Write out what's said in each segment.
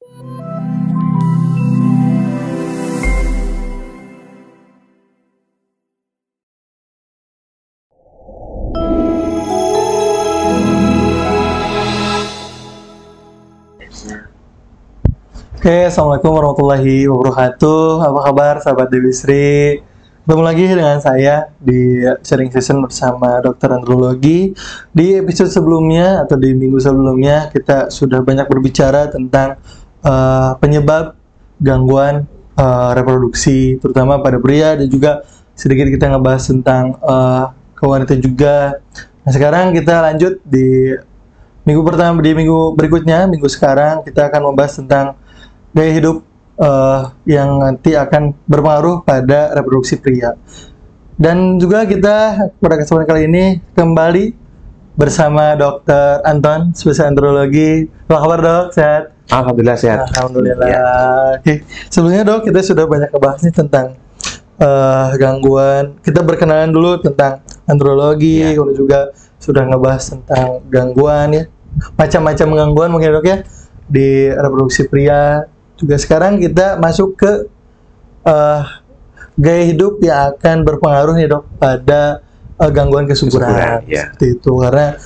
Oke, assalamualaikum warahmatullahi wabarakatuh. Apa kabar sahabat Dewi Sri? Ketemu lagi dengan saya di sharing session bersama Dokter Andrologi. Di episode sebelumnya atau di minggu sebelumnya kita sudah banyak berbicara tentang penyebab gangguan reproduksi, terutama pada pria, dan juga sedikit kita ngebahas tentang ke wanita juga. Nah, sekarang kita lanjut di minggu pertama, di minggu berikutnya, minggu sekarang kita akan membahas tentang gaya hidup yang nanti akan berpengaruh pada reproduksi pria. Dan juga kita pada kesempatan kali ini kembali bersama Dr. Anton, spesialis andrologi. Apa kabar dok? Sehat? Alhamdulillah sehat. Alhamdulillah. Ya. Oke. Sebelumnya dok, kita sudah banyak ngebahas nih tentang gangguan. Kita berkenalan dulu tentang andrologi, kemudian juga sudah ngebahas tentang gangguan ya, macam-macam gangguan mungkin dok ya di reproduksi pria. Juga sekarang kita masuk ke gaya hidup yang akan berpengaruh nih dok pada gangguan kesuburan. Seperti itu, karena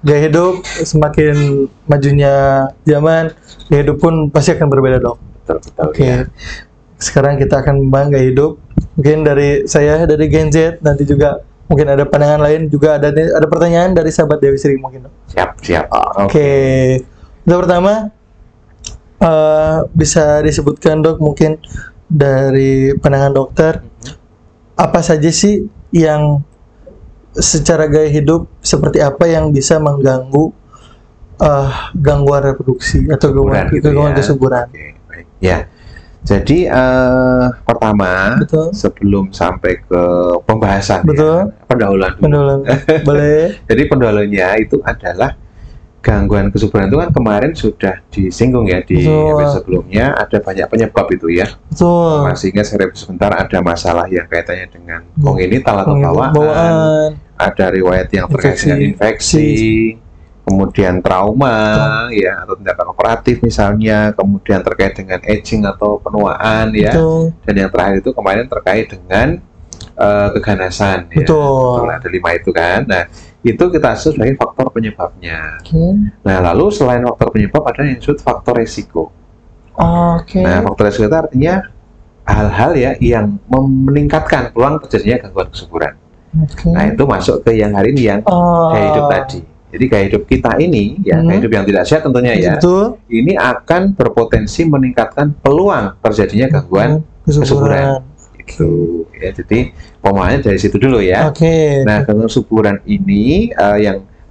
gaya hidup semakin majunya zaman, gaya hidup pun pasti akan berbeda dok. Oke. Sekarang kita akan membahas gaya hidup. Mungkin dari saya, dari Gen Z, nanti juga mungkin ada pandangan lain, juga ada pertanyaan dari sahabat Dewi Sri mungkin dok. Siap. Oke. Yang pertama, bisa disebutkan dok mungkin dari pandangan dokter, apa saja sih yang secara gaya hidup seperti apa yang bisa mengganggu gangguan reproduksi atau gangguan kesuburan? Baik. Ya, jadi pertama, sebelum sampai ke pembahasan, pendahuluan dulu. Boleh. Jadi pendahuluannya itu adalah gangguan kesuburan itu kan kemarin sudah disinggung ya di episode sebelumnya, ada banyak penyebab itu ya. Masih ingat saya review sebentar, ada masalah yang kaitannya dengan kongenital atau bawaan, ada riwayat yang terkait dengan infeksi, kemudian trauma ya atau tindakan operatif misalnya, kemudian terkait dengan aging atau penuaan ya, dan yang terakhir itu kemarin terkait dengan keganasan ya. Ada 5 itu kan. Nah, itu kita sebut sebagai faktor penyebabnya. Nah, lalu selain faktor penyebab ada yang disebut faktor resiko. Nah, faktor resiko itu artinya hal-hal ya yang meningkatkan peluang terjadinya gangguan kesuburan. Nah, itu masuk ke yang hari ini yang gaya hidup tadi. Jadi gaya hidup kita ini ya, gaya hidup yang tidak sehat tentunya ya, ini akan berpotensi meningkatkan peluang terjadinya gangguan kesuburan. Gitu ya, jadi pemahamannya dari situ dulu ya. Nah, gangguan kesuburan ini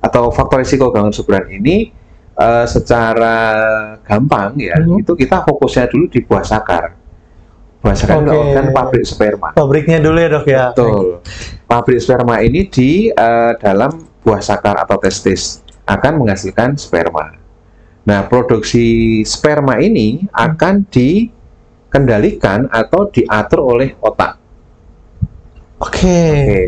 atau faktor risiko gangguan kesuburan ini secara gampang ya, itu kita fokusnya dulu di buah sakar. Buah sakar itu kan pabrik sperma. Pabriknya dulu ya dok ya. Betul. Pabrik sperma ini di dalam buah sakar atau testis akan menghasilkan sperma. Nah, produksi sperma ini akan dikendalikan atau diatur oleh otak.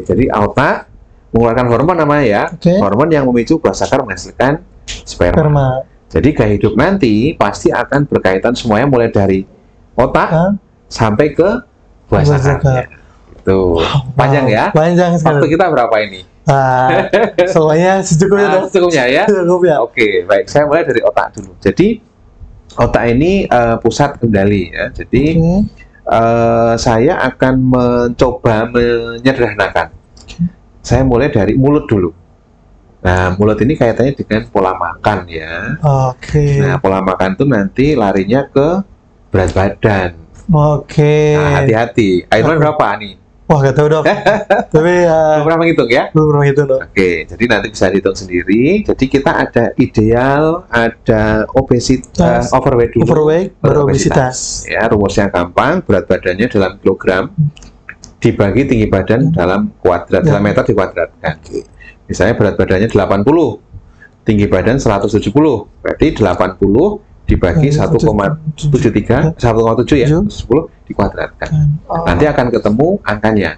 Jadi otak mengeluarkan hormon namanya ya, hormon yang memicu buah sakar menghasilkan sperma. Jadi gaya hidup nanti pasti akan berkaitan semuanya mulai dari otak sampai ke buah sakarnya. Itu panjang ya. Panjang sekali. Waktu kita berapa ini? Semuanya secukupnya dong. Secukupnya ya. Oke, baik. Saya mulai dari otak dulu. Jadi otak ini pusat kendali ya. Jadi saya akan mencoba menyederhanakan. Saya mulai dari mulut dulu. Nah, mulut ini kaitannya dengan pola makan ya. Nah, pola makan itu nanti larinya ke berat badan. Nah, hati-hati. Airman berapa nih? Wah, gak tahu dok. Tapi belum pernah menghitung ya? Belum pernah menghitung dok. Jadi nanti bisa dihitung sendiri. Jadi kita ada ideal, ada obesitas, overweight dulu. Baru obesitas. Ya, rumusnya gampang. Berat badannya dalam kilogram dibagi tinggi badan dalam kuadrat, dalam meter dikuadratkan. Misalnya berat badannya 80, tinggi badan 170, berarti 80 dibagi 1,73, 1,7 ya, 10 dikuadratkan. Nanti akan ketemu angkanya.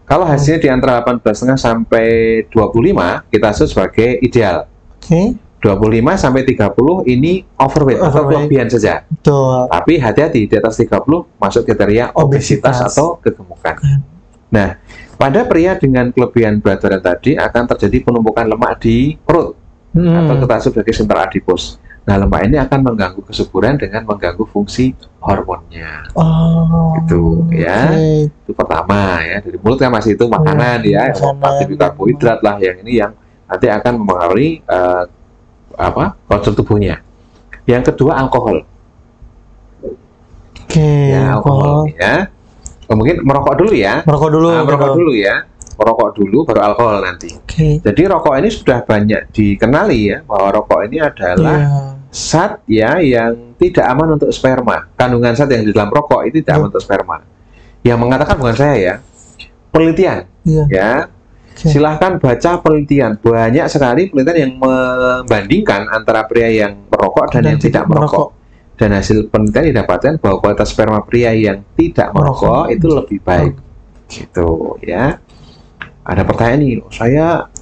Kalau hasilnya di antara 18,5 sampai 25, kita sebut sebagai ideal. 25 sampai 30 ini overweight atau kelebihan saja. Betul. Tapi hati-hati, di atas 30 masuk kriteria obesitas atau kegemukan. Nah, pada pria dengan kelebihan berat badan tadi akan terjadi penumpukan lemak di perut atau kita sebut sebagai sentral adipose. Nah, lemak ini akan mengganggu kesuburan dengan mengganggu fungsi hormonnya. Itu ya. Itu pertama ya. Dari mulut kan masih itu makanan ya, karbohidrat lah yang ini yang nanti akan mempengaruhi postur tubuhnya. Yang kedua alkohol. Ya, alkohol ya. Mungkin merokok dulu ya. Merokok dulu baru alkohol nanti. Jadi rokok ini sudah banyak dikenali ya bahwa rokok ini adalah zat ya yang tidak aman untuk sperma. Kandungan zat yang di dalam rokok itu tidak aman untuk sperma. Yang mengatakan bukan saya ya. Penelitian ya. Silahkan baca penelitian. Banyak sekali penelitian yang membandingkan antara pria yang merokok dan yang tidak merokok. Dan hasil penelitian didapatkan bahwa kualitas sperma pria yang tidak merokok itu lebih baik. Gitu ya. Ada pertanyaan nih,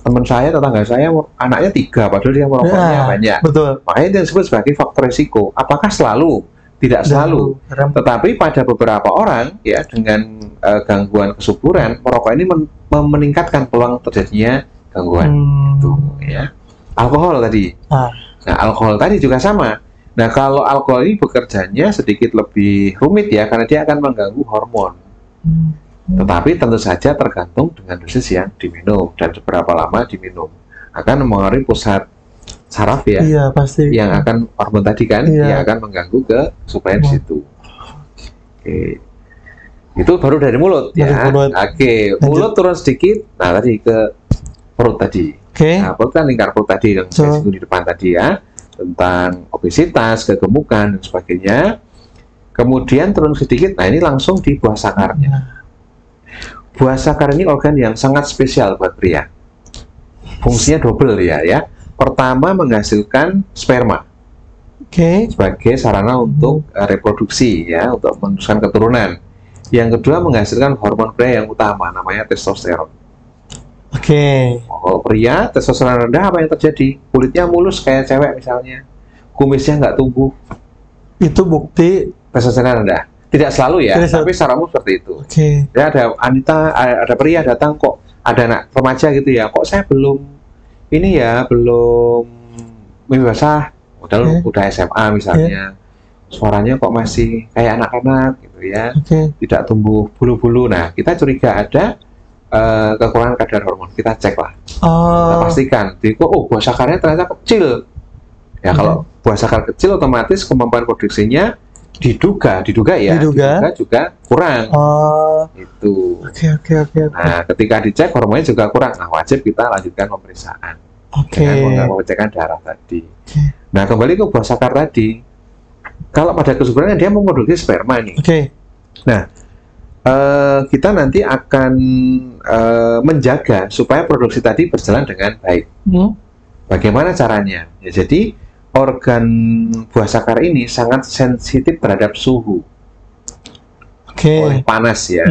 teman saya, tetangga saya, anaknya 3, padahal dia merokoknya banyak. Betul. Makanya itu disebut sebagai faktor risiko. Apakah selalu? Tidak selalu. Tetapi pada beberapa orang ya dengan gangguan kesuburan, merokok ini meningkatkan peluang terjadinya gangguan. Itu ya. Alkohol tadi. Nah, alkohol tadi juga sama. Nah, kalau alkohol ini bekerjanya sedikit lebih rumit ya, karena dia akan mengganggu hormon. Tetapi tentu saja tergantung dengan dosis yang diminum dan seberapa lama diminum. Akan mempengaruhi pusat saraf ya, pasti. Yang akan hormon tadi kan, yang akan mengganggu ke supaya di situ. Oke. Itu baru dari mulut ya. Oke, mulut turun sedikit. Nah, tadi ke perut tadi. Nah, perut kan lingkar perut tadi yang saya singgung di depan tadi ya. Tentang obesitas, kegemukan, dan sebagainya. Kemudian turun sedikit, nah ini langsung di buah sakarnya. Buah sakar ini organ yang sangat spesial buat pria. Fungsinya double ya. Pertama menghasilkan sperma. Sebagai sarana untuk reproduksi ya, untuk meneruskan keturunan. Yang kedua menghasilkan hormon pria yang utama, namanya testosteron. Kalau pria testosteron rendah apa yang terjadi? Kulitnya mulus kayak cewek misalnya, kumisnya nggak tumbuh. Itu bukti testosteron rendah. Tidak selalu ya, tapi secara umum seperti itu. Ya, ada pria datang kok, ada anak remaja gitu ya, kok saya belum mimpi basah, udah SMA misalnya, suaranya kok masih kayak anak-anak gitu ya, tidak tumbuh bulu-bulu. Nah, kita curiga ada kekurangan kadar hormon, kita cek lah, kita pastikan. Jadi buah sakarnya ternyata kecil. Ya kalau buah sakar kecil, otomatis kemampuan produksinya diduga juga kurang. Itu. Nah, ketika dicek hormonnya juga kurang, nah wajib kita lanjutkan pemeriksaan. Dengan mengecekkan darah tadi. Nah, kembali ke buah sakar tadi. Kalau pada kesuburan dia memproduksi sperma nih. Nah, kita nanti akan menjaga supaya produksi tadi berjalan dengan baik. Bagaimana caranya? Ya, jadi organ buah sakar ini sangat sensitif terhadap suhu. Oleh panas ya.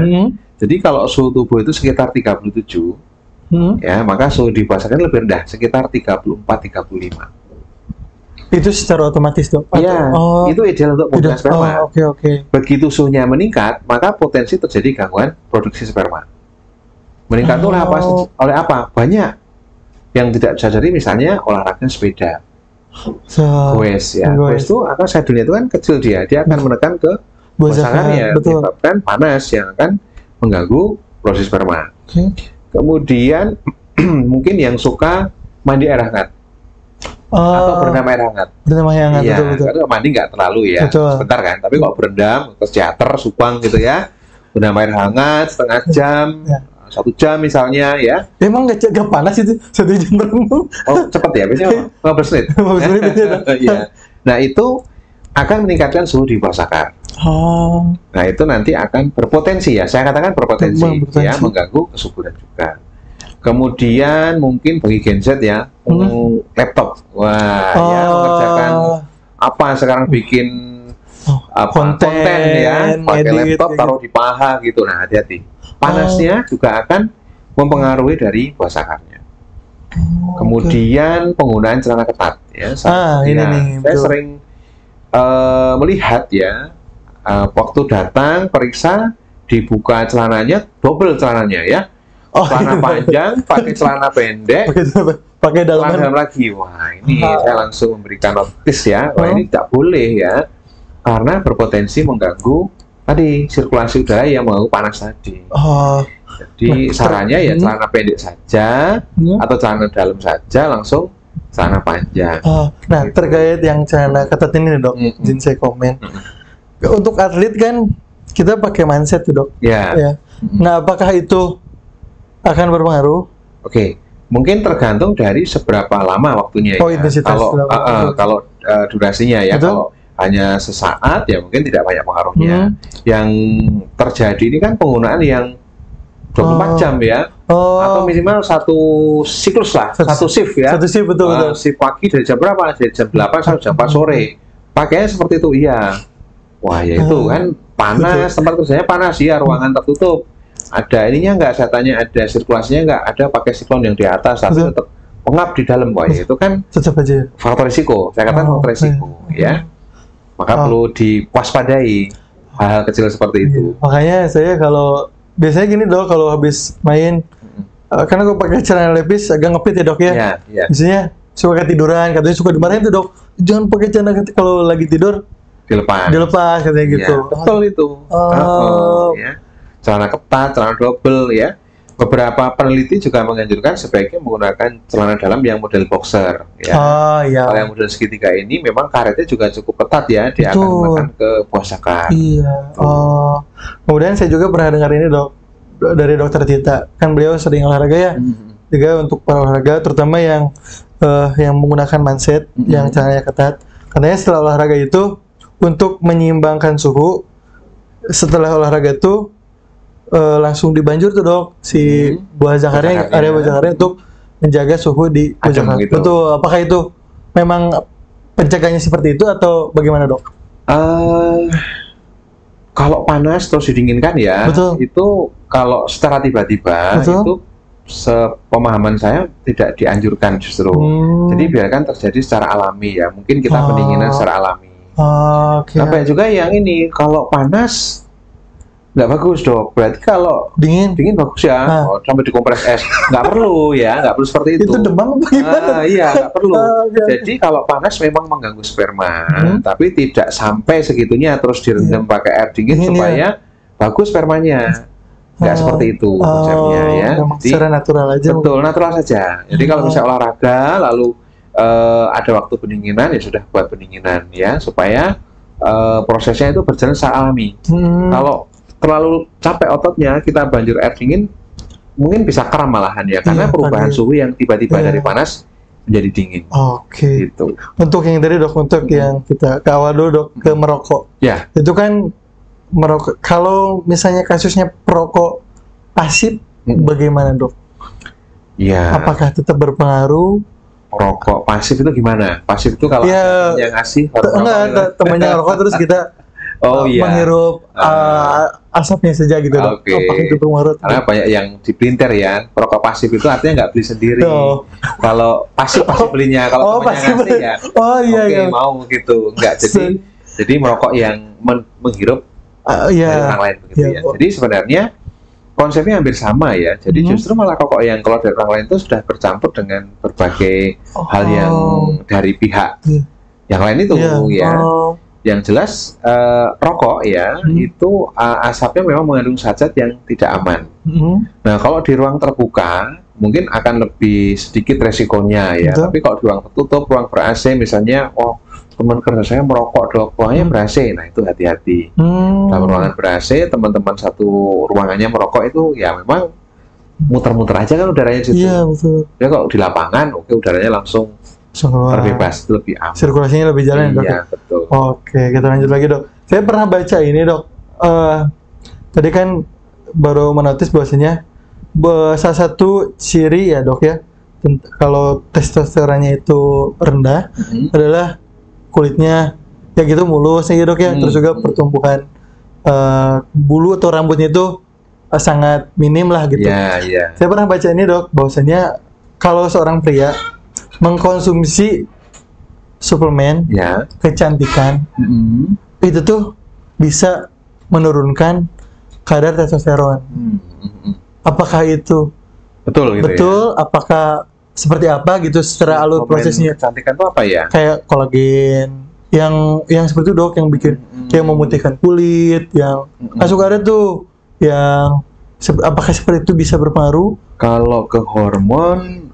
Jadi kalau suhu tubuh itu sekitar 37, ya maka suhu di buah sakar lebih rendah, sekitar 34-35. Itu secara otomatis dok? Iya, itu ideal untuk membuat sperma. Begitu suhunya meningkat, maka potensi terjadi gangguan produksi sperma. Meningkat itu oleh apa? Banyak yang tidak disadari, misalnya olahraga sepeda. Goes ya, goes itu akan dunia itu kan kecil dia akan menekan ke buah sakarnya, menyebabkan panas yang akan mengganggu proses sperma. Kemudian mungkin yang suka mandi air hangat atau berendam air hangat. Iya, karena mandi nggak terlalu ya, sebentar kan. Tapi kalau berendam, ke teater, supang gitu ya, berendam air hangat setengah jam. 1 jam misalnya ya. Emang nggak panas itu 1 jam berendam? Cepat ya, biasanya 15 menit. 15 menit ya. Nah, itu akan meningkatkan suhu di buah sakar. Nah, itu nanti akan berpotensi ya. Saya katakan berpotensi. Ya, mengganggu kesuburan juga. Kemudian mungkin bagi Gen Z ya, laptop. Wah, ya mengerjakan apa sekarang bikin konten ya, pakai laptop taruh di paha gitu. Nah, hati-hati. Panasnya juga akan mempengaruhi dari buah sakarnya. Kemudian penggunaan celana ketat ya. Ini saya sering melihat ya, waktu datang periksa dibuka celananya, double celananya ya. Celana panjang, pakai celana pendek, pakai dalam lagi. Wah, ini saya langsung memberikan notis ya. Wah, ini tidak boleh ya, karena berpotensi mengganggu tadi sirkulasi udara yang mau panas tadi. Jadi sarannya ya celana pendek saja atau celana dalam saja, langsung celana panjang. Nah, gitu. Terkait yang celana ketat ini dok, izin saya komen. Untuk atlet kan kita pakai manset tuh dok. Ya. Nah, apakah itu akan berpengaruh? Oke, mungkin tergantung dari seberapa lama waktunya ya. Kalau durasinya ya, kalau hanya sesaat ya mungkin tidak banyak pengaruhnya. Yang terjadi ini kan penggunaan yang 24 jam ya, atau minimal satu siklus lah, satu shift ya. Satu shift, betul. Shift pagi dari jam berapa? Dari jam 8 sampai jam 4 sore. Pakainya seperti itu, iya. Wah ya itu kan panas, tempat kerjanya panas ya, ruangan tertutup. Ada ininya nggak, saya tanya, ada sirkulasinya nggak, ada pakai siklon yang di atas tapi tetap pengap di dalam. Wah itu kan tetap aja faktor risiko, saya katakan faktor risiko ya, maka perlu diwaspadai hal-hal kecil seperti itu. Makanya saya kalau biasanya gini dok, kalau habis main karena gue pakai celana lepis agak ngepit ya dok ya. Biasanya suka ketiduran, katanya suka dimarahin tuh dok, jangan pakai celana kalau lagi tidur dilepas katanya gitu. Betul itu. Ya. Celana ketat, celana double ya. Beberapa peneliti juga menganjurkan sebaiknya menggunakan celana dalam yang model boxer ya. Kalau yang model segitiga ini memang karetnya juga cukup ketat ya, dia akan makan ke buah sakar. Kemudian saya juga pernah dengar ini dok, dari dokter Tita, kan beliau sering olahraga ya. Juga untuk para olahraga terutama yang menggunakan manset yang celananya ketat, katanya setelah olahraga itu untuk menyeimbangkan suhu, setelah olahraga itu langsung dibanjur tuh dok si buah zakarnya, area buah zakarnya untuk menjaga suhu di buah zakar. Betul. Apakah itu memang pencegahannya seperti itu atau bagaimana dok? Kalau panas terus didinginkan ya, itu kalau secara tiba-tiba itu sepemahaman saya tidak dianjurkan justru. Jadi biarkan terjadi secara alami ya. Mungkin kita pendinginan secara alami. Sampai juga yang ini kalau panas nggak bagus dok, berarti kalau dingin bagus ya. Sampai dikompres es nggak perlu ya, nggak perlu seperti itu. Itu demam apa gimana? Iya nggak perlu. Jadi kalau panas memang mengganggu sperma, tapi tidak sampai segitunya terus direndam pakai air dingin supaya bagus spermanya. Nggak seperti itu konsepnya ya. Jadi secara natural aja. Betul, natural saja. Jadi kalau misalnya olahraga lalu ada waktu pendinginan ya sudah buat pendinginan ya, supaya prosesnya itu berjalan secara alami. Kalau terlalu capek ototnya, kita banjur air dingin, mungkin bisa kram malahan ya, karena perubahan suhu yang tiba-tiba dari panas menjadi dingin. Gitu. Untuk yang tadi dok, untuk yang kita ke awal dulu dok, ke merokok. Itu kan merokok, kalau misalnya kasusnya perokok pasif, bagaimana dok? Apakah tetap berpengaruh? Perokok pasif itu gimana? Pasif itu kalau yang ngasih temannya rokok terus kita menghirup asapnya saja gitu dok. Apakah itu berpengaruh? Karena banyak yang dipelintir ya. Perokok pasif itu artinya nggak beli sendiri. Kalau pasif belinya, kalau temannya ngasih ya mau gitu. Enggak, jadi merokok yang menghirup dari orang lain begitu ya. Jadi sebenarnya konsepnya hampir sama ya. Jadi justru malah rokok yang keluar dari orang lain itu sudah bercampur dengan berbagai hal yang dari pihak yang lain itu ya. Yang jelas rokok ya itu asapnya memang mengandung zat yang tidak aman. Nah kalau di ruang terbuka mungkin akan lebih sedikit resikonya ya. Tapi kalau di ruang tertutup, ruang ber-AC misalnya, teman kerja saya merokok dok, ruangnya ber-AC, nah itu hati-hati. Dalam ruangan ber-AC, teman-teman satu ruangannya merokok itu ya memang muter-muter aja kan udaranya situ. Ya kalau di lapangan, udaranya langsung terbebas, lebih aman. Sirkulasinya lebih jalan dok. Betul. Oke, kita lanjut lagi dok. Saya pernah baca ini dok. Tadi kan baru menotis bahwasanya salah satu ciri ya dok ya, kalau testosteronnya itu rendah adalah kulitnya ya gitu mulus ya dok ya, terus juga pertumbuhan bulu atau rambutnya itu sangat minim lah gitu. Saya pernah baca ini dok, bahwasanya kalau seorang pria mengkonsumsi suplemen Ya. kecantikan, itu tuh bisa menurunkan kadar testosteron. Apakah itu Betul gitu betul? Apakah seperti apa gitu secara alur prosesnya? Kecantikan itu apa ya? Kayak kolagen, yang seperti itu dok, yang bikin yang memutihkan kulit, yang suka ada tuh yang apakah seperti itu bisa berpengaruh? Kalau ke hormon,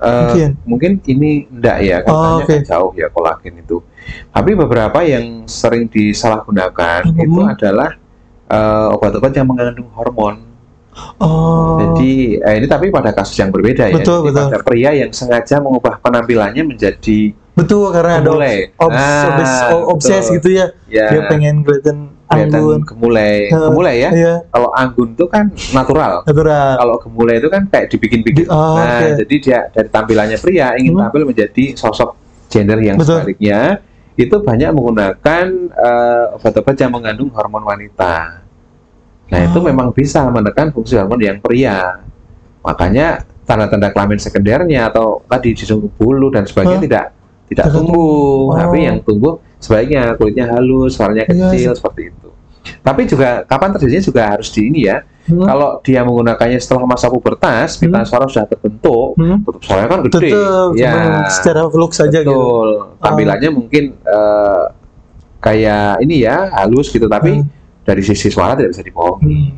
mungkin ini enggak ya, katanya kan jauh ya kolagen itu. Tapi beberapa yang sering disalahgunakan itu adalah obat-obat yang mengandung hormon. Jadi ini tapi pada kasus yang berbeda ya. Betul. Pada pria yang sengaja mengubah penampilannya menjadi karena gemulai. ada obses gitu ya. Dia pengen kelihatan anggun, gemulai ya. Kalau anggun itu kan natural. Kalau gemulai itu kan kayak dibikin-bikin. Jadi dia dari tampilannya pria ingin tampil menjadi sosok gender yang sebaliknya. Itu banyak menggunakan obat-obat yang mengandung hormon wanita. Nah, itu memang bisa menekan fungsi hormon yang pria. Makanya tanda-tanda kelamin sekundernya atau tadi di bulu dan sebagainya tidak tumbuh. Tapi yang tumbuh sebaiknya kulitnya halus, suaranya kecil seperti itu. Tapi juga kapan terjadinya juga harus di ini ya. Kalau dia menggunakannya setelah masa pubertas, pita suara sudah terbentuk, tutup suaranya kan gede. Secara flux saja gitu. Tampilannya mungkin kayak ini ya, halus gitu, tapi dari sisi suara tidak bisa dibohongi.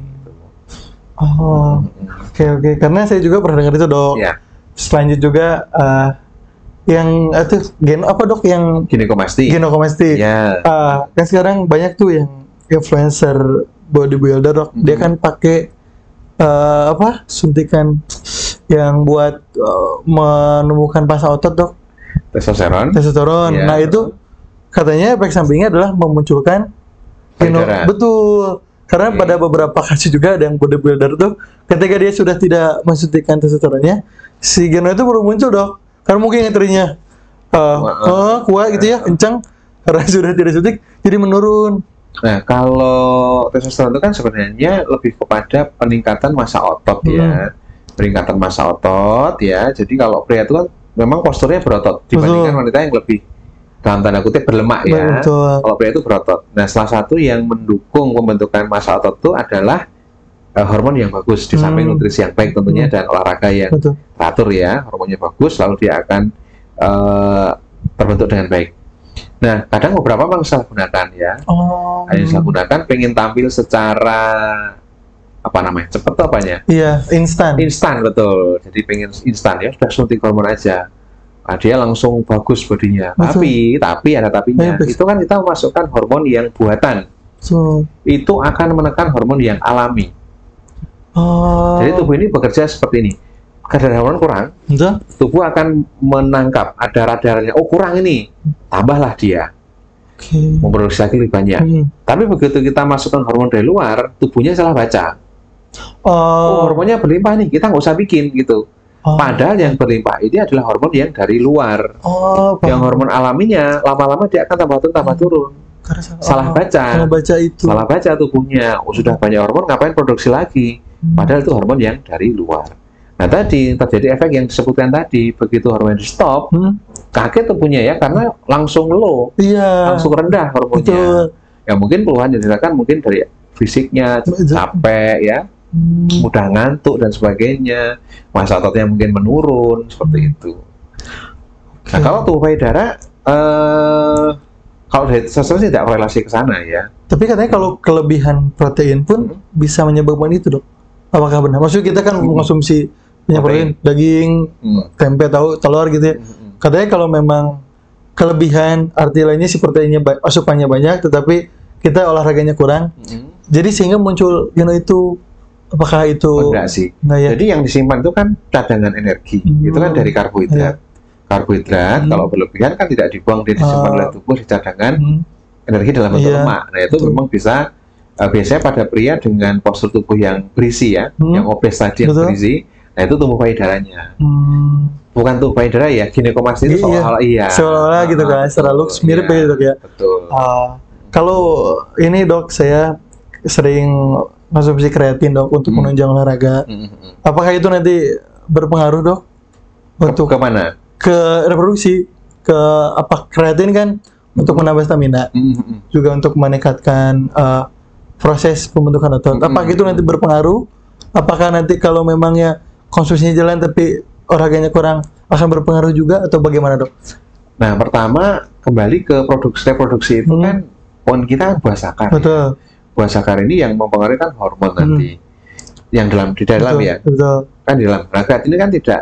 Oke. Karena saya juga pernah dengar itu dok. Selanjut juga yang itu apa dok yang ginekomasti. Kan sekarang banyak tuh yang influencer bodybuilder dok. Dia kan pakai suntikan yang buat menumbuhkan pasa otot dok. Testosteron. Nah itu katanya efek sampingnya adalah memunculkan betul. Karena pada beberapa kasus juga ada yang bodybuilder tuh ketika dia sudah tidak mensuntikan testosteronnya, si geno itu baru muncul dok. Karena mungkin yang tadinya kuat gitu ya, kencang, karena sudah tidak suntik jadi menurun. Nah, kalau testosteron itu kan sebenarnya lebih kepada peningkatan massa otot ya. Peningkatan massa otot ya. Jadi kalau pria itu kan memang posturnya berotot dibandingkan wanita yang lebih dalam tanda kutip berlemak ya. Kalau pria itu berotot. Nah, salah satu yang mendukung pembentukan massa otot itu adalah hormon yang bagus di samping nutrisi yang baik tentunya dan olahraga yang teratur ya. Hormonnya bagus lalu dia akan terbentuk dengan baik. Nah, kadang beberapa memang salah gunakan ya. Yang salah gunakan pengen tampil secara cepat tuh apanya? Iya, instan betul. Jadi pengen instan ya, sudah suntik hormon aja. Nah, dia langsung bagus bodinya. Tapi ada tapinya. Itu kan kita memasukkan hormon yang buatan. Itu akan menekan hormon yang alami. Jadi tubuh ini bekerja seperti ini. Kadar hormon kurang, tubuh akan menangkap ada radarnya. Kurang ini, tambahlah dia. Memproduksi lagi lebih banyak. Tapi begitu kita masukkan hormon dari luar, tubuhnya salah baca. Hormonnya berlimpah nih, kita nggak usah bikin gitu. Padahal yang berlimpah ini adalah hormon yang dari luar. Yang hormon alaminya lama-lama dia akan tambah turun. Salah baca tubuhnya. Sudah banyak hormon, ngapain produksi lagi? Padahal itu hormon yang dari luar. Nah, tadi terjadi efek yang disebutkan tadi, begitu hormon di stop, kaget tubuhnya ya, karena langsung low, langsung rendah hormonnya. Ya mungkin keluhan yang dirasakan mungkin dari fisiknya, capek ya, mudah ngantuk dan sebagainya, massa ototnya mungkin menurun, seperti itu. Nah, kalau tubuh payudara, kalau dari testosteron tidak korelasi ke sana ya. Tapi katanya kalau kelebihan protein pun bisa menyebabkan itu dok. Apakah benar? Maksudnya kita kan mengkonsumsi protein, daging, tempe, tahu, telur gitu ya. Katanya kalau memang kelebihan arti lainnya si proteinnya asupannya banyak, tetapi kita olahraganya kurang, jadi sehingga muncul itu. Apakah itu? Enggak sih. Jadi yang disimpan itu kan cadangan energi. Itu kan dari karbohidrat. Karbohidrat kalau berlebihan kan tidak dibuang, dia disimpan oleh tubuh di cadangan energi dalam bentuk lemak. Nah itu memang bisa biasanya pada pria dengan postur tubuh yang berisi ya, yang obes tadi yang berisi. Nah itu tubuh payudaranya. Bukan tubuh payudara ya, ginekomasti itu seolah-olah gitu kan, secara looks mirip gitu ya. Betul. Kalau ini dok, saya sering konsumsi kreatin dok untuk menunjang olahraga. Apakah itu nanti berpengaruh dok Untuk kemana? Ke reproduksi, ke kreatin kan untuk menambah stamina, juga untuk meningkatkan proses pembentukan otot. Apakah itu nanti berpengaruh? Apakah nanti kalau memangnya konsumsinya jalan tapi olahraganya kurang akan berpengaruh juga atau bagaimana, Dok? Nah, pertama kembali ke reproduksi itu kan poin kita kan buah sakar. Betul. Ya. Buah sakar ini yang mempengaruhi kan hormon nanti. Yang di dalam betul, ya. Betul. Kan di dalam. Nah, ini kan tidak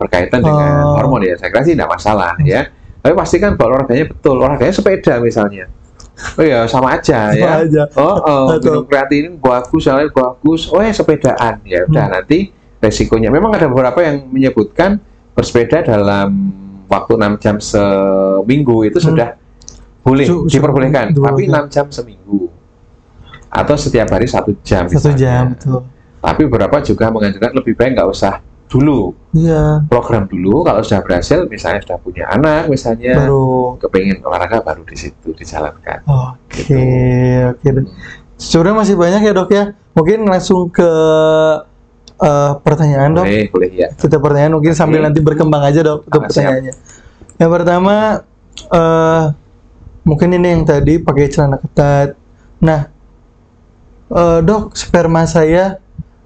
berkaitan dengan hormon ya. Saya kira sih tidak masalah ya. Tapi pastikan bahwa olahraganya betul. Olahraganya sepeda misalnya. Oh ya sama aja ya. Minum kreatin bagus, soalnya bagus. Oh ya sepedaan ya. Udah nanti resikonya. Memang ada beberapa yang menyebutkan bersepeda dalam waktu 6 jam seminggu itu sudah boleh diperbolehkan, tapi 6 jam seminggu atau setiap hari 1 jam. 1 jam, betul. Tapi beberapa juga menganjurkan lebih baik nggak usah dulu. Iya. Program dulu, kalau sudah berhasil, misalnya sudah punya anak, misalnya baru kepingin olahraga baru di situ dijalankan. Oke. Sebenarnya masih banyak ya, Dok ya. Mungkin langsung ke pertanyaan, Dok. Boleh ya. Kita pertanyaan mungkin sambil nanti berkembang aja, Dok, untuk pertanyaannya. Yang pertama, mungkin ini yang tadi pakai celana ketat. Nah, Dok, sperma saya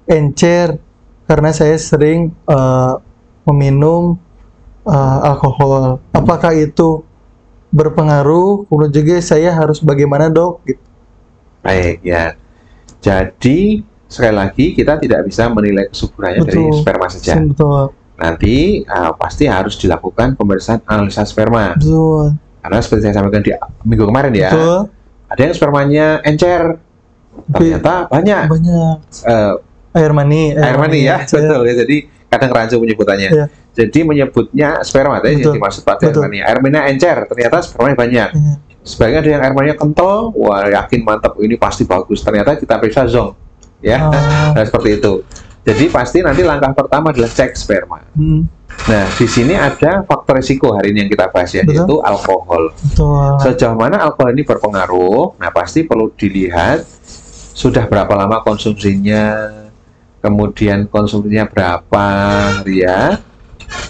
encer karena saya sering meminum alkohol. Apakah itu berpengaruh? Kemudian juga saya harus bagaimana, Dok? Gitu. Baik ya. Jadi sekali lagi kita tidak bisa menilai kesuburannya dari sperma saja. Betul. Nanti pasti harus dilakukan pemeriksaan analisa sperma. Betul. Karena seperti saya sampaikan di minggu kemarin ya, ada yang spermanya encer, ternyata banyak. Air mani ya, betul ya. Jadi kadang rancu penyebutannya. Ya. Jadi menyebutnya sperma, tadi yang dimaksud pada air mani. Air maninya encer, ternyata spermanya banyak. Ya. Sebagian ada yang air maninya kental, wah yakin mantap ini pasti bagus. Ternyata kita periksa zong. Ya, nah, seperti itu. Jadi pasti nanti langkah pertama adalah cek sperma. Nah, di sini ada faktor risiko hari ini yang kita bahas ya, yaitu alkohol. Sejauh mana alkohol ini berpengaruh? Nah, pasti perlu dilihat sudah berapa lama konsumsinya, kemudian konsumsinya berapa, ya.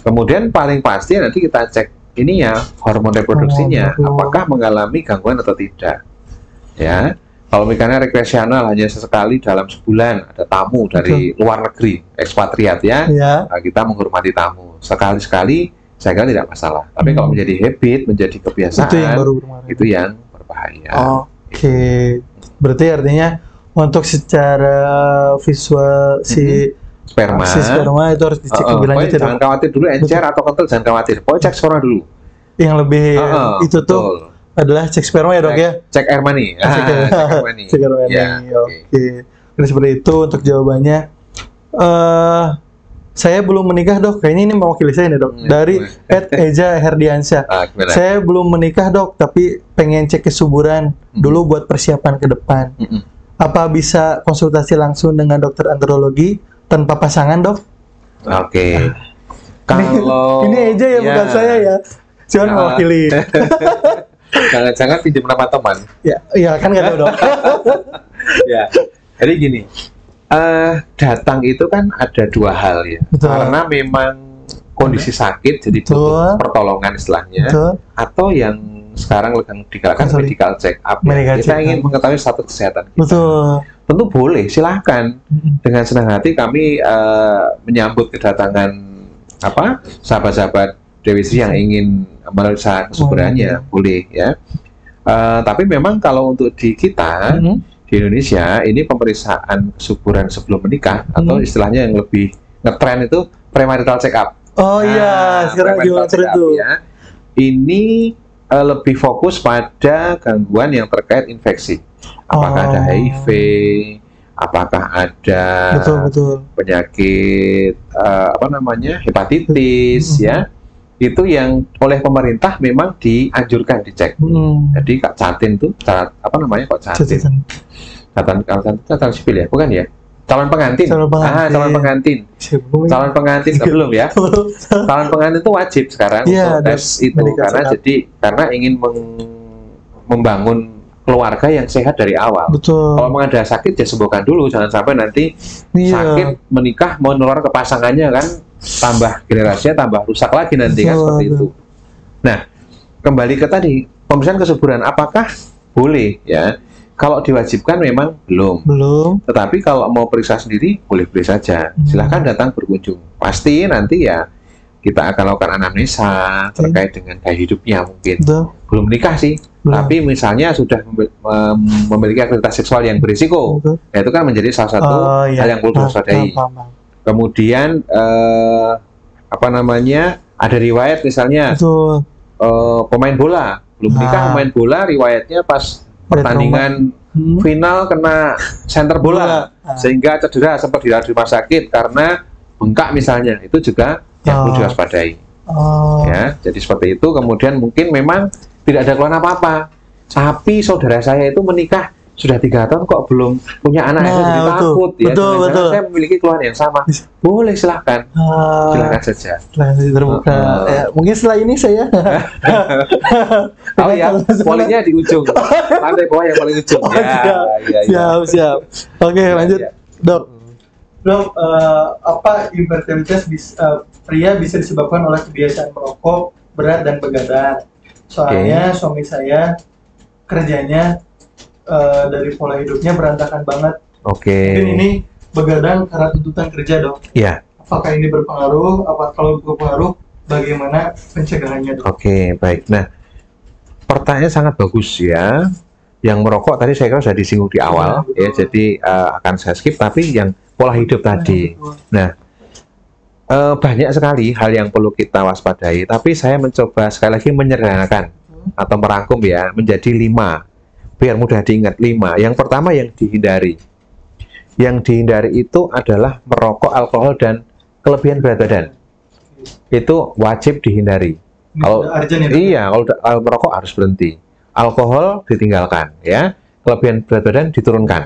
Kemudian paling pasti nanti kita cek ini ya hormon reproduksinya, apakah mengalami gangguan atau tidak, ya. Kalau misalnya rekreasional hanya sesekali dalam sebulan ada tamu dari luar negeri, ekspatriat ya, nah, kita menghormati tamu sekali-sekali, saya kira tidak masalah. Tapi kalau menjadi habit, menjadi kebiasaan, itu yang berbahaya. Oke. Berarti artinya untuk secara visual si sperma itu harus dicek lebih lanjut. Jangan khawatir dulu encer atau kental, jangan khawatir. Pokoknya cek sperma dulu. Yang lebih itu tuh adalah cek sperma ya, Dok ya? Cek air mani. Cek air mani. Ya, oke. Jadi seperti itu untuk jawabannya. Saya belum menikah, Dok. Kayaknya ini mewakili saya nih, Dok. Dari Eja Herdiansyah. Saya belum menikah, Dok, tapi pengen cek kesuburan dulu buat persiapan ke depan. Apa bisa konsultasi langsung dengan dokter andrologi tanpa pasangan, Dok? Oke. Kalau ini Eja ya, bukan saya ya. Cuman mewakili. Jangan pinjam nama teman. Ya kan nggak tahu, Dok. Ya, jadi gini, datang itu kan ada dua hal ya. Karena memang kondisi sakit, jadi butuh pertolongan istilahnya, atau yang sekarang dikatakan medical check up. Kita ingin mengetahui status kesehatan kita. Tentu boleh, silahkan. Dengan senang hati kami menyambut kedatangan sahabat-sahabat Dewi Sri yang ingin memeriksa kesuburannya, boleh ya. Tapi memang kalau untuk di kita di Indonesia ini pemeriksaan kesuburan sebelum menikah atau istilahnya yang lebih ngetren itu premarital check up. Sekarang juga itu. Ya. Ini lebih fokus pada gangguan yang terkait infeksi. Apakah ada HIV, apakah ada penyakit hepatitis ya. Itu yang oleh pemerintah memang dianjurkan dicek. Jadi Kak Catin tuh catatan sipil ya, bukan ya? Calon pengantin. Calon pengantin belum ya? Calon pengantin itu wajib sekarang untuk tes itu karena ingin membangun keluarga yang sehat dari awal. Betul. Kalau memang ada sakit ya sembuhkan dulu, jangan sampai nanti sakit menikah menular ke pasangannya kan, tambah generasinya tambah rusak lagi nanti kan seperti itu. Nah, kembali ke tadi pemeriksaan kesuburan, apakah boleh ya? Kalau diwajibkan memang belum. Tetapi kalau mau periksa sendiri boleh-boleh saja. Silahkan datang berkunjung. Pasti nanti ya kita akan lakukan anamnesa terkait dengan gaya hidupnya mungkin. Belum menikah sih, tapi misalnya sudah memiliki aktivitas seksual yang berisiko, ya itu kan menjadi salah satu hal yang perlu diwaspadai. Kemudian apa namanya, ada riwayat misalnya pemain bola belum menikah, pemain bola riwayatnya pas pertandingan final kena senter bola sehingga cedera sempat dirawat di rumah sakit karena bengkak misalnya, itu juga yang perlu diwaspadai. Ya, jadi seperti itu. Kemudian mungkin memang tidak ada keluhan apa-apa, tapi saudara saya itu menikah sudah 3 tahun kok belum punya anak, itu jadi takut ya. Betul. Saya memiliki keluhan yang sama, boleh silahkan, silahkan saja. Terbuka. Mungkin setelah ini saya. Oh ya, polinya di ujung, lantai bawah yang paling ujung. Siap. Oke, lanjut, Dok. Dok, apa infertilitas pria bisa disebabkan oleh kebiasaan merokok berat dan begadang? Soalnya suami saya kerjanya dari pola hidupnya berantakan banget. Mungkin ini begadang karena tuntutan kerja, Dok. Iya. Apakah ini berpengaruh? Kalau berpengaruh, bagaimana pencegahannya, Dok? Baik. Nah, pertanyaan sangat bagus ya. Yang merokok tadi saya kira sudah disinggung di awal, ya. Jadi akan saya skip. Tapi yang pola hidup tadi. Nah, banyak sekali hal yang perlu kita waspadai. Tapi saya mencoba sekali lagi menyederhanakan atau merangkum ya menjadi 5. Biar mudah diingat, 5. Yang pertama yang dihindari. Yang dihindari itu adalah merokok, alkohol, dan kelebihan berat badan. Itu wajib dihindari. Kalau merokok harus berhenti. Alkohol ditinggalkan ya. Kelebihan berat badan diturunkan.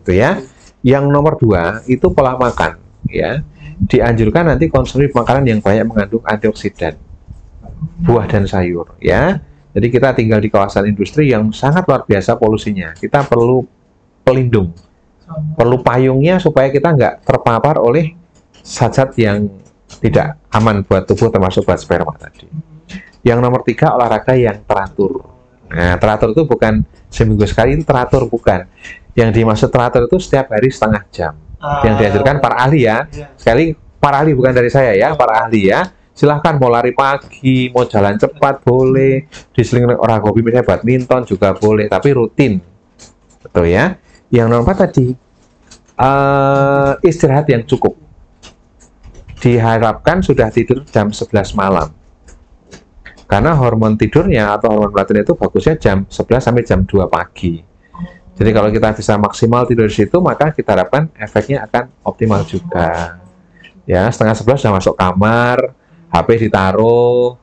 Gitu ya. Yang nomor 2 itu pola makan ya. Dianjurkan nanti konsumsi makanan yang banyak mengandung antioksidan. Buah dan sayur ya. Jadi kita tinggal di kawasan industri yang sangat luar biasa polusinya. Kita perlu pelindung, perlu payungnya supaya kita nggak terpapar oleh zat-zat yang tidak aman buat tubuh, termasuk buat sperma tadi. Yang nomor 3, olahraga yang teratur. Nah, teratur itu bukan seminggu sekali, itu teratur bukan. Yang dimaksud teratur itu setiap hari setengah jam. Yang dianjurkan para ahli ya. Sekali para ahli, bukan dari saya ya, para ahli ya. Silahkan mau lari pagi, mau jalan cepat boleh, diseling orang hobi misalnya badminton juga boleh, tapi rutin, betul ya. Yang nomor 4 tadi istirahat yang cukup. Diharapkan sudah tidur jam 11 malam, karena hormon tidurnya atau hormon melatonin itu bagusnya jam 11 sampai jam 2 pagi. Jadi kalau kita bisa maksimal tidur di situ, maka kita harapkan efeknya akan optimal juga. Ya, setengah 11 sudah masuk kamar, HP ditaruh,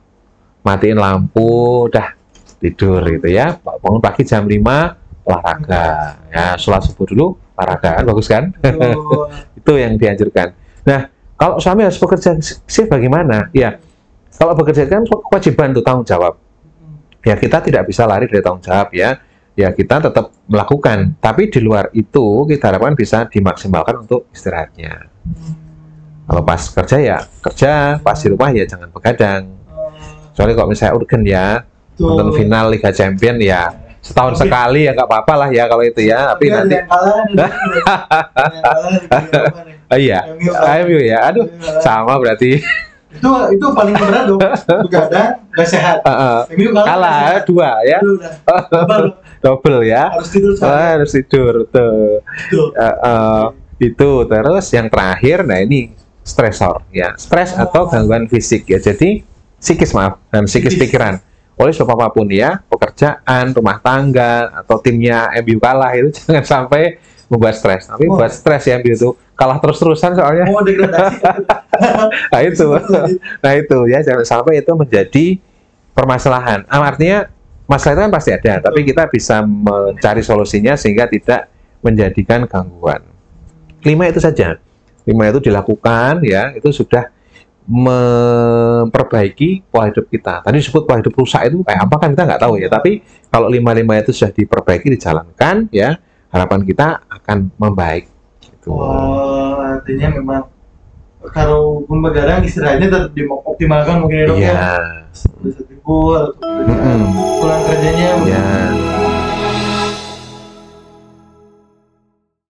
matiin lampu, udah tidur gitu ya. Bangun pagi jam 5, olahraga. Ya, sholat subuh dulu, olahraga. Bagus kan? Itu yang dianjurkan. Nah, kalau suami harus bekerja shift bagaimana? Ya, kalau bekerja kan kewajiban untuk tanggung jawab. Ya, kita tidak bisa lari dari tanggung jawab ya. Ya, kita tetap melakukan. Tapi di luar itu, kita harapkan bisa dimaksimalkan untuk istirahatnya. Kalau pas kerja ya kerja, pas di rumah ya jangan begadang. Soalnya kalau misalnya urgen ya, nonton final Liga Champion ya setahun sekali ya nggak apa-apa lah ya kalau itu ya. Tapi nanti iya, MU ya, aduh sama berarti. Itu paling berat dong, begadang nggak sehat. MU kalah 2 ya, double ya. Harus tidur tuh. Itu terus yang terakhir, nah ini stresor ya, stres atau gangguan fisik ya, jadi psikis dan psikis pikiran oleh sebab apapun ya, pekerjaan, rumah tangga, atau timnya MU kalah, itu jangan sampai membuat stres. Tapi buat stres ya, MU itu kalah terus-terusan soalnya. Degradasi. Nah itu ya, jangan sampai itu menjadi permasalahan. Artinya masalah itu kan pasti ada, tapi kita bisa mencari solusinya sehingga tidak menjadikan gangguan. 5 itu saja. 5 itu dilakukan ya, itu sudah memperbaiki pola hidup kita. Tadi disebut pola hidup rusak itu kayak apa kan kita nggak tahu ya. Tapi kalau 5-5 itu sudah diperbaiki, dijalankan, ya harapan kita akan membaik. Gitu. Oh, artinya memang kalau pun begadang istirahatnya tetap dioptimalkan mungkin ya dok ya. Bisa tidur atau pulang kerjanya. Ya.